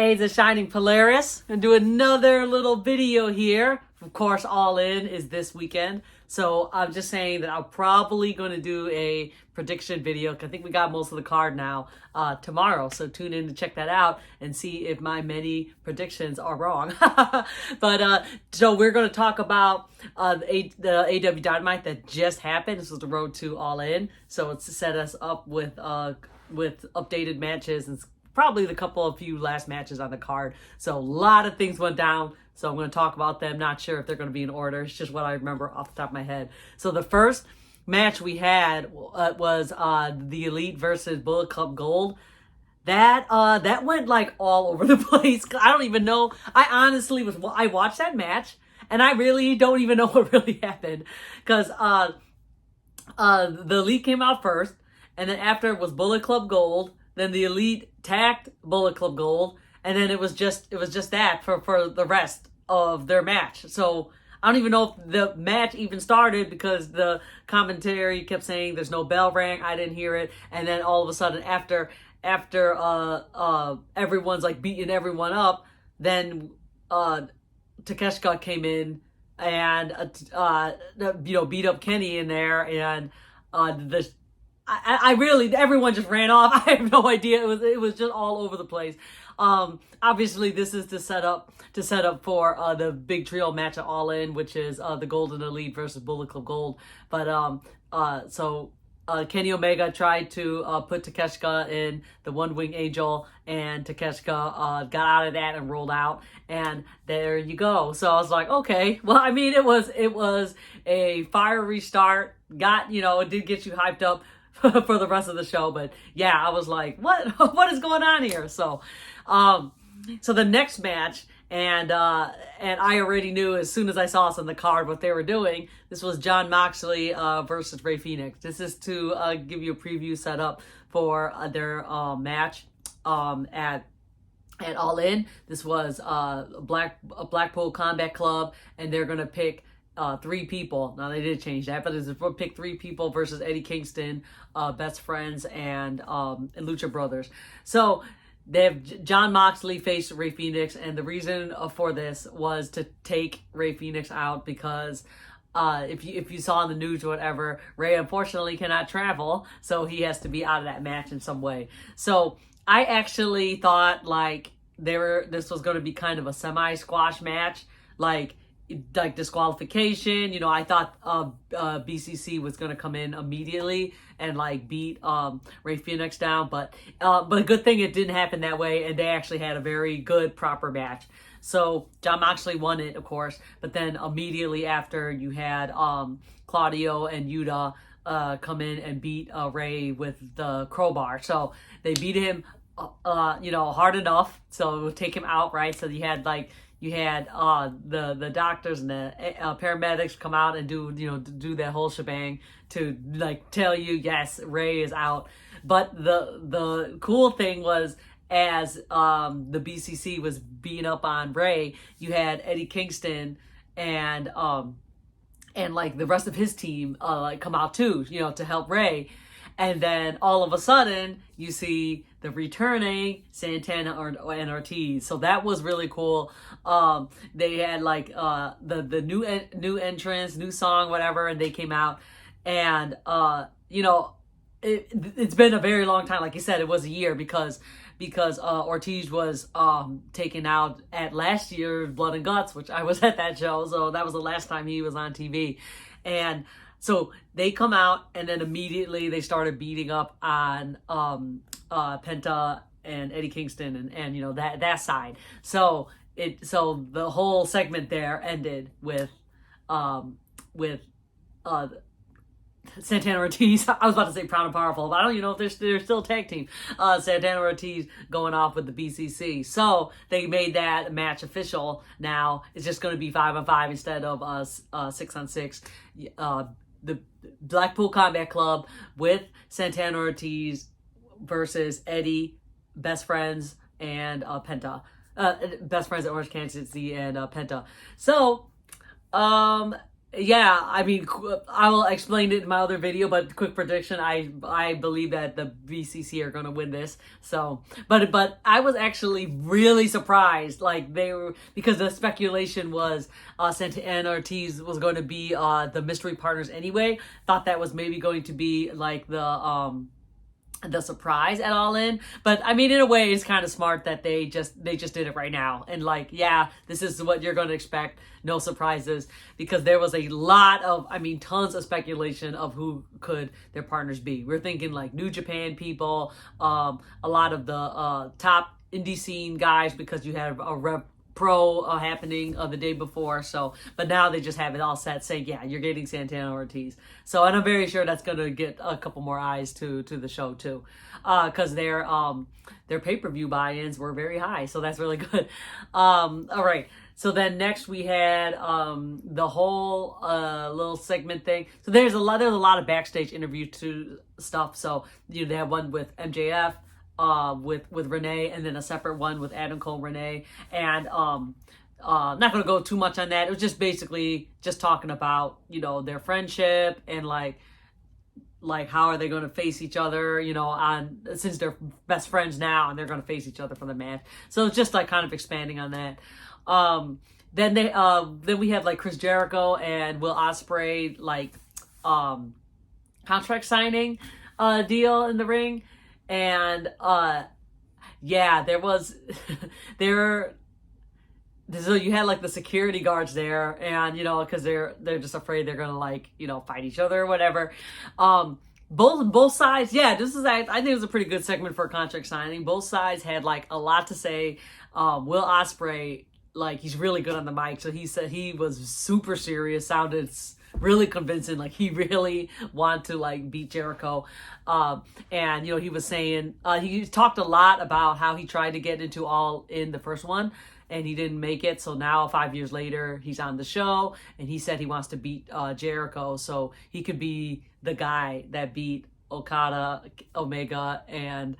Hey, the Shining Polaris. I'm going to do another little video here. Of course, All In is this weekend. So I'm just saying that I'm probably going to do a prediction video, because I think we got most of the card now tomorrow. So tune in to check that out and see if my many predictions are wrong. But so we're going to talk about the AEW Dynamite that just happened. This was the road to All In. So it's to set us up with updated matches and probably the few last matches on the card. So a lot of things went down. So I'm going to talk about them. Not sure if they're going to be in order. It's just what I remember off the top of my head. So the first match we had was the Elite versus Bullet Club Gold. That went like all over the place. I don't even know. I watched that match and I really don't even know what really happened, because the Elite came out first, and then after it was Bullet Club Gold. Then the Elite tagged Bullet Club Gold, and then it was just that for the rest of their match. So I don't even know if the match even started, because the commentary kept saying there's no bell rang. I didn't hear it, and then all of a sudden after everyone's like beating everyone up, then Takeshita came in and beat up Kenny in there, and everyone just ran off. I have no idea. It was just all over the place. Obviously this is to set up for the big trio match at All In, which is the Golden Elite versus Bullet Club Gold. But Kenny Omega tried to put Takeshita in the One Wing Angel, and Takeshita got out of that and rolled out, and there you go. So I was like, okay, well, I mean, it was a fiery start. It did get you hyped up for the rest of the show. But yeah, I was like, what is going on here? So so the next match, and I already knew as soon as I saw this on the card what they were doing. This was Jon Moxley versus Rey Fenix. This is to give you a preview setup for their match at All In. This was Blackpool Combat Club, and they're gonna pick 3 people. Now they did change that, but it's for pick 3 people versus Eddie Kingston, Best Friends, and Lucha Brothers. So they have Jon Moxley face Rey Fenix, and the reason for this was to take Rey Fenix out, because if you saw in the news or whatever, Rey unfortunately cannot travel, so he has to be out of that match in some way. So I actually thought this was going to be kind of a semi-squash match, like disqualification. I thought BCC was going to come in immediately and beat Rey Fenix down, but a good thing it didn't happen that way, and they actually had a very good, proper match. So Jon Moxley won it, of course, but then immediately after, you had Claudio and Yuta come in and beat Rey with the crowbar. So they beat him hard enough so it would take him out, right? So you had the doctors and the paramedics come out and do that whole shebang to tell you, yes, Rey is out. But the cool thing was, as the BCC was beating up on Rey, you had Eddie Kingston and the rest of his team come out too, to help Rey. And then all of a sudden, you see the returning Santana and Ortiz. So that was really cool. They had the new entrance, new song, whatever, and they came out. And it's been a very long time. Like you said, it was a year, because Ortiz was taken out at last year's Blood and Guts, which I was at that show. So that was the last time he was on TV. And so they come out, and then immediately they started beating up on Penta and Eddie Kingston and that side. So the whole segment there ended with Santana Ortiz. I was about to say Proud and Powerful, but I don't even know if they're still a tag team. Santana Ortiz going off with the BCC. So they made that match official. Now it's just going to be 5-on-5 instead of 6-on-6. The Blackpool Combat Club with Santana Ortiz versus Eddie, Best Friends, and Penta. Best Friends at Orange Kansas City and Penta. So Yeah, I mean, I will explain it in my other video, but quick prediction, I believe that the BCC are going to win this. So, but I was actually really surprised, like they were, because the speculation was Santana and Ortiz was going to be the mystery partners anyway. Thought that was maybe going to be like the surprise at All In. But I mean, in a way, it's kind of smart that they just did it right now, and like, yeah, this is what you're going to expect, no surprises, because there was a lot of, I mean, tons of speculation of who could their partners be. We're thinking like New Japan people, a lot of the top indie scene guys, because you have a Rev Pro happening the day before. So, but now they just have it all set, saying, yeah, you're getting Santana Ortiz. So, and I'm very sure that's going to get a couple more eyes to the show too, because their pay-per-view buy-ins were very high. So that's really good. All right. So then next we had the whole little segment thing. So there's a lot of backstage interview to stuff. So they have one with MJF, with Renee, and then a separate one with Adam Cole, Renee, and not going to go too much on that. It was just basically just talking about, their friendship and like how are they going to face each other, since they're best friends now and they're going to face each other for the match. So it's just like kind of expanding on that. Then we had like Chris Jericho and Will Ospreay like contract signing deal in the ring. And yeah, there was so you had like the security guards there, and because they're just afraid they're gonna like fight each other or whatever. Both sides, yeah, I think it was a pretty good segment for a contract signing. Both sides had like a lot to say. Will Ospreay, like, he's really good on the mic, so he said he was super serious, sounded really convincing, like he really wanted to like beat Jericho. And he was saying he talked a lot about how he tried to get into All In the first one and he didn't make it, so now 5 years later he's on the show and he said he wants to beat Jericho so he could be the guy that beat Okada, Omega, and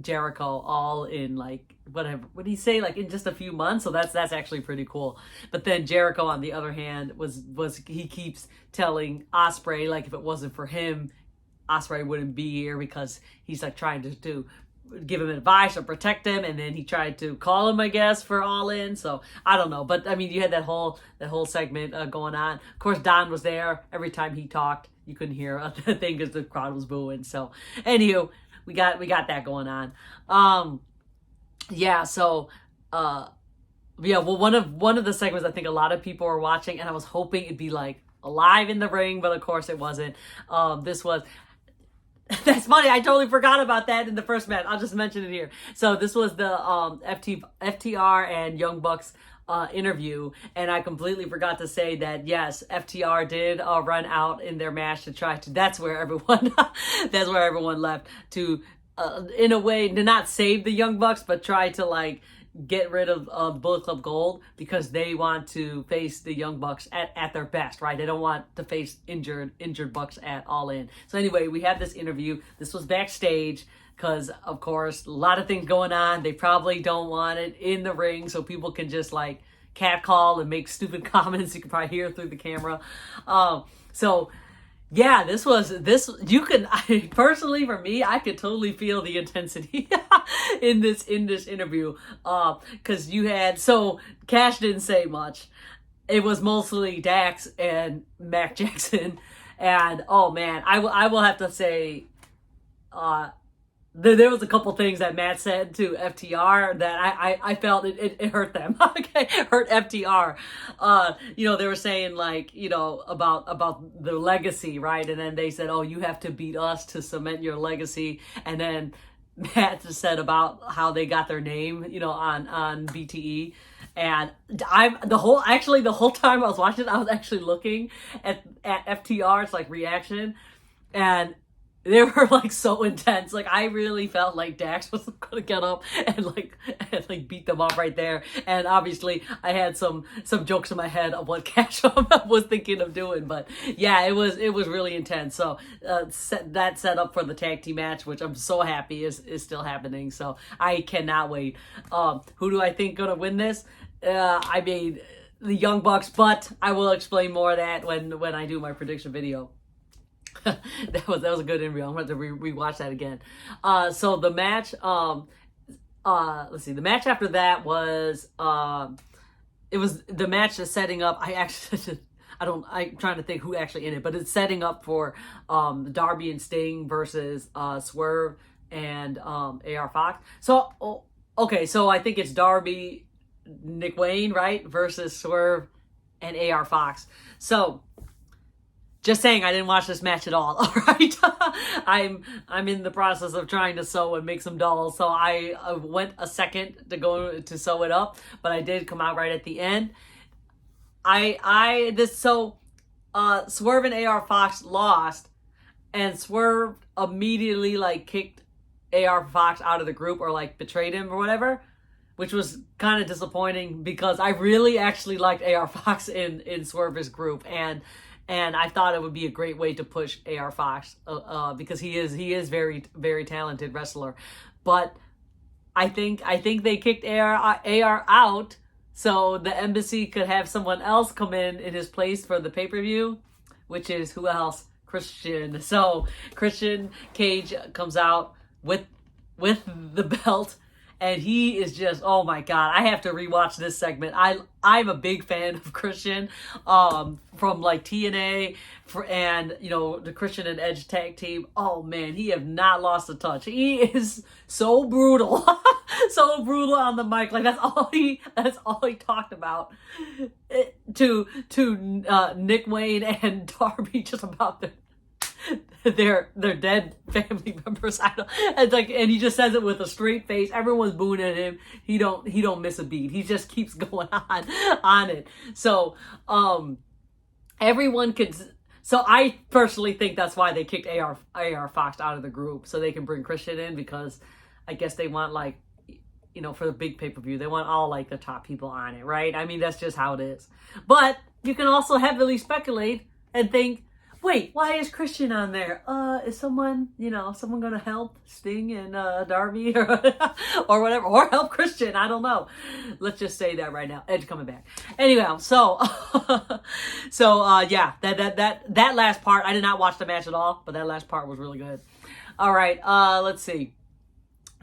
Jericho all in like whatever, what did he say, like in just a few months. So that's actually pretty cool. But then Jericho on the other hand was he keeps telling Ospreay like if it wasn't for him, Ospreay wouldn't be here, because he's like trying to give him advice or protect him, and then he tried to call him, I guess, for All In. So I don't know, but I mean, you had that whole segment going on. Of course, Don was there. Every time he talked, you couldn't hear a thing because the crowd was booing. So anywho, we got that going on. Yeah, so yeah, well, one of the segments I think a lot of people were watching, and I was hoping it'd be like live in the ring, but of course it wasn't. This was that's funny, I totally forgot about that in the first match. I'll just mention it here. So this was the FTR and Young Bucks interview, and I completely forgot to say that yes, FTR did run out in their match to try to. That's where everyone left to, in a way, to not save the Young Bucks, but try to like get rid of Bullet Club Gold, because they want to face the Young Bucks at their best, right? They don't want to face injured Bucks at All In. So anyway, we had this interview. This was backstage, because of course a lot of things going on. They probably don't want it in the ring so people can just like catcall and make stupid comments you can probably hear through the camera. So yeah, you can, personally for me, I could totally feel the intensity in this interview, because you had, so Cash didn't say much. It was mostly Dax and Mac Jackson, and oh man, I will have to say, there was a couple things that Matt said to FTR that I felt it hurt them. Okay, hurt FTR. They were saying like, about their legacy, right? And then they said, oh, you have to beat us to cement your legacy. And then Matt just said about how they got their name, on BTE. And the whole time I was watching, I was actually looking at FTR's like reaction, and they were like so intense. Like I really felt like Dax was gonna get up and beat them up right there. And obviously I had some jokes in my head of what Cash was thinking of doing. But yeah, it was really intense. So that set up for the tag team match, which I'm so happy is still happening. So I cannot wait. Who do I think gonna win this? I mean, the Young Bucks, but I will explain more of that when I do my prediction video. that was a good interview. I'm going to have to rewatch that again. So the match, let's see, the match after that was, it was the match that's setting up. I'm trying to think who actually in it, but it's setting up for Darby and Sting versus Swerve and AR Fox. So okay, so I think it's Darby, Nick Wayne, right, versus Swerve and AR Fox. So just saying, I didn't watch this match at all. All right, I'm in the process of trying to sew and make some dolls, so I went a second to go to sew it up, but I did come out right at the end. Swerve and AR Fox lost, and Swerve immediately like kicked AR Fox out of the group or like betrayed him or whatever, which was kind of disappointing because I really actually liked AR Fox in Swerve's group, and I thought it would be a great way to push AR Fox because he is very, very talented wrestler, but I think they kicked AR out so the Embassy could have someone else come in his place for the pay-per-view, which is who else? Christian. So Christian Cage comes out with the belt, and he is just, oh my God, I have to rewatch this segment. I'm a big fan of Christian from like TNA and the Christian and Edge tag team. Oh man, he have not lost a touch. He is so brutal. So brutal on the mic. Like that's all he talked about to Nick Wayne and Darby, just about their dead family members. And he just says it with a straight face. Everyone's booing at him. He don't miss a beat. He just keeps going on it. So everyone could. So I personally think that's why they kicked AR Fox out of the group, so they can bring Christian in, because I guess they want like, for the big pay-per-view, they want all like the top people on it, right? I mean, that's just how it is. But you can also heavily speculate and think, wait, why is Christian on there? Is someone going to help Sting and Darby or whatever, or help Christian? I don't know. Let's just say that right now. Edge coming back. Anyway, so yeah, that last part, I did not watch the match at all, but that last part was really good. All right, let's see.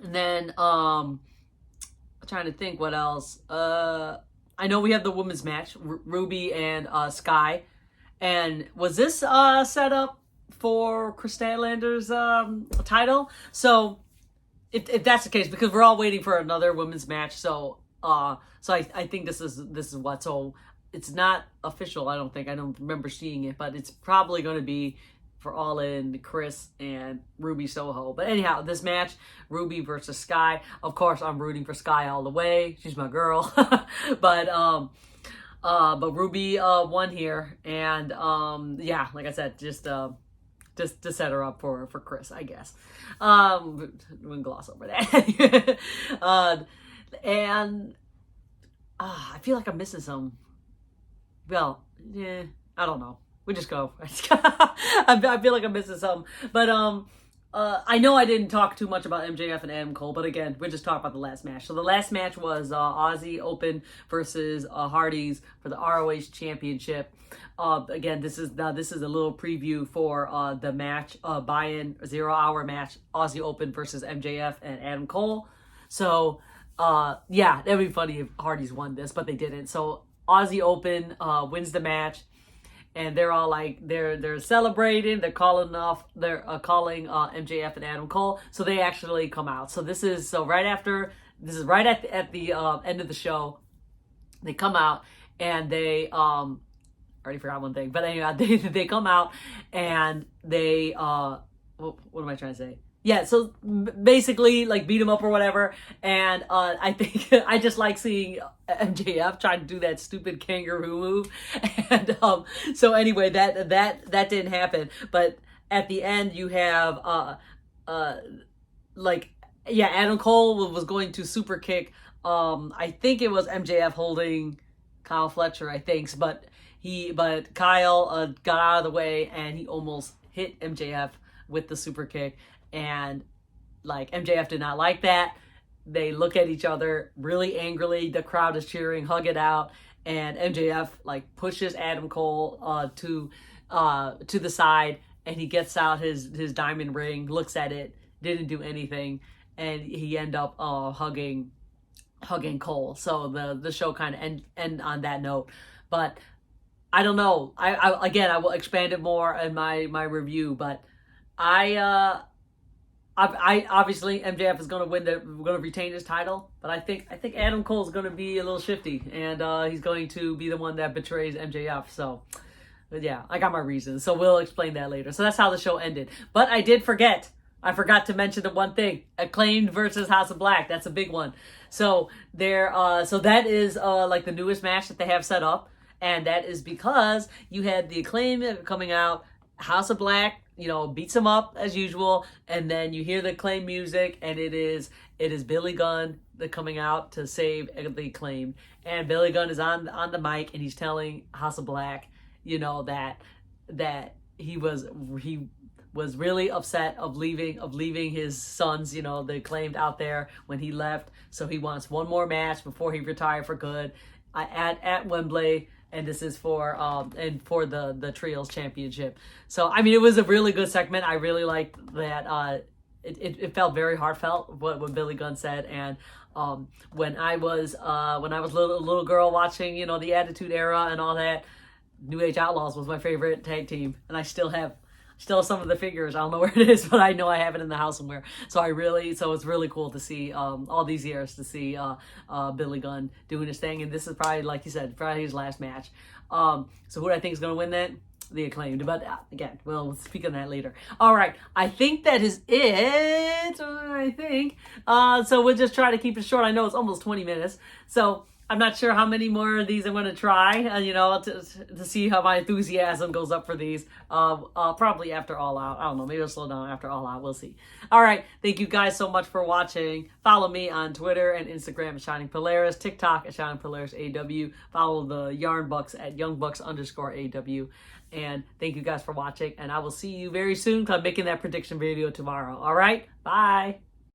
And then I'm trying to think what else. I know we have the women's match, Ruby and Sky. And was this set up for Chris Statlander's title? So if that's the case, because we're all waiting for another women's match, so I think this is what. So it's not official. I don't remember seeing it, but it's probably going to be for All In, Chris and Ruby Soho. But anyhow, this match, Ruby versus Sky. Of course, I'm rooting for Sky all the way. She's my girl. But Ruby won here, and yeah, like I said, just to set her up for Chris, I guess. We can gloss over that. And I feel like I'm missing some. Well, yeah, I don't know. We just go. I feel like I'm missing some, but I know I didn't talk too much about MJF and Adam Cole, but again, we're just talking about the last match. So the last match was Aussie Open versus Hardys for the ROH Championship. Again, this is a little preview for the match, buy-in 0 hour match, Aussie Open versus MJF and Adam Cole. So yeah, that'd be funny if Hardys won this, but they didn't. So Aussie Open wins the match. And they're all like, they're celebrating, they're calling MJF and Adam Cole, so they actually come out. So this is right at the end of the show. They come out and they I already forgot one thing, but anyway, they come out and they what am I trying to say? Yeah, so basically, like, beat him up or whatever, and I think I just like seeing MJF trying to do that stupid kangaroo move, and so anyway, that didn't happen, but at the end you have Adam Cole was going to super kick, I think it was MJF holding Kyle Fletcher, I think, but Kyle got out of the way and he almost hit MJF with the super kick. And like MJF did not like that. They look at each other really angrily. The crowd is cheering, hug it out. and MJF like pushes Adam Cole to the side, and he gets out his diamond ring, looks at it, didn't do anything, and he end up hugging Cole. So the show kind of end on that note. But I don't know. I will expand it more in my review, but I obviously MJF is going to retain his title, but I think Adam Cole is going to be a little shifty, and he's going to be the one that betrays MJF. So, but yeah, I got my reasons. So we'll explain that later. So that's how the show ended. But I forgot to mention the one thing: Acclaimed versus House of Black. That's a big one. So so that is like the newest match that they have set up, and that is because you had the Acclaimed coming out. House of Black, beats him up as usual, and then you hear the Acclaimed music, and it is Billy Gunn coming out to save the Acclaimed, and Billy Gunn is on the mic, and he's telling House of Black, that he was really upset of leaving his sons, the Acclaimed out there when he left, so he wants one more match before he retired for good at Wembley. And this is for the Trios Championship. So I mean, it was a really good segment. I really liked that. It felt very heartfelt what Billy Gunn said. And when I was a little girl watching, the Attitude Era and all that, New Age Outlaws was my favorite tag team, and I still have some of the figures. I don't know where it is, but I know I have it in the house somewhere. So it's really cool to see all these years to see Billy Gunn doing his thing, and this is probably, like you said, probably his last match. So who do I think is going to win that? The Acclaimed. But again, we'll speak on that later. All right, I think that is it. I think so. We'll just try to keep it short. I know it's almost 20 minutes, so I'm not sure how many more of these I'm going to try, to see how my enthusiasm goes up for these. Probably after All Out. I don't know. Maybe I'll slow down after All Out. We'll see. All right. Thank you guys so much for watching. Follow me on Twitter and Instagram at Shining Polaris, TikTok at Shining Polaris AW. Follow the Yarn Bucks at YoungBucks_AW. And thank you guys for watching. And I will see you very soon because I'm making that prediction video tomorrow. All right. Bye.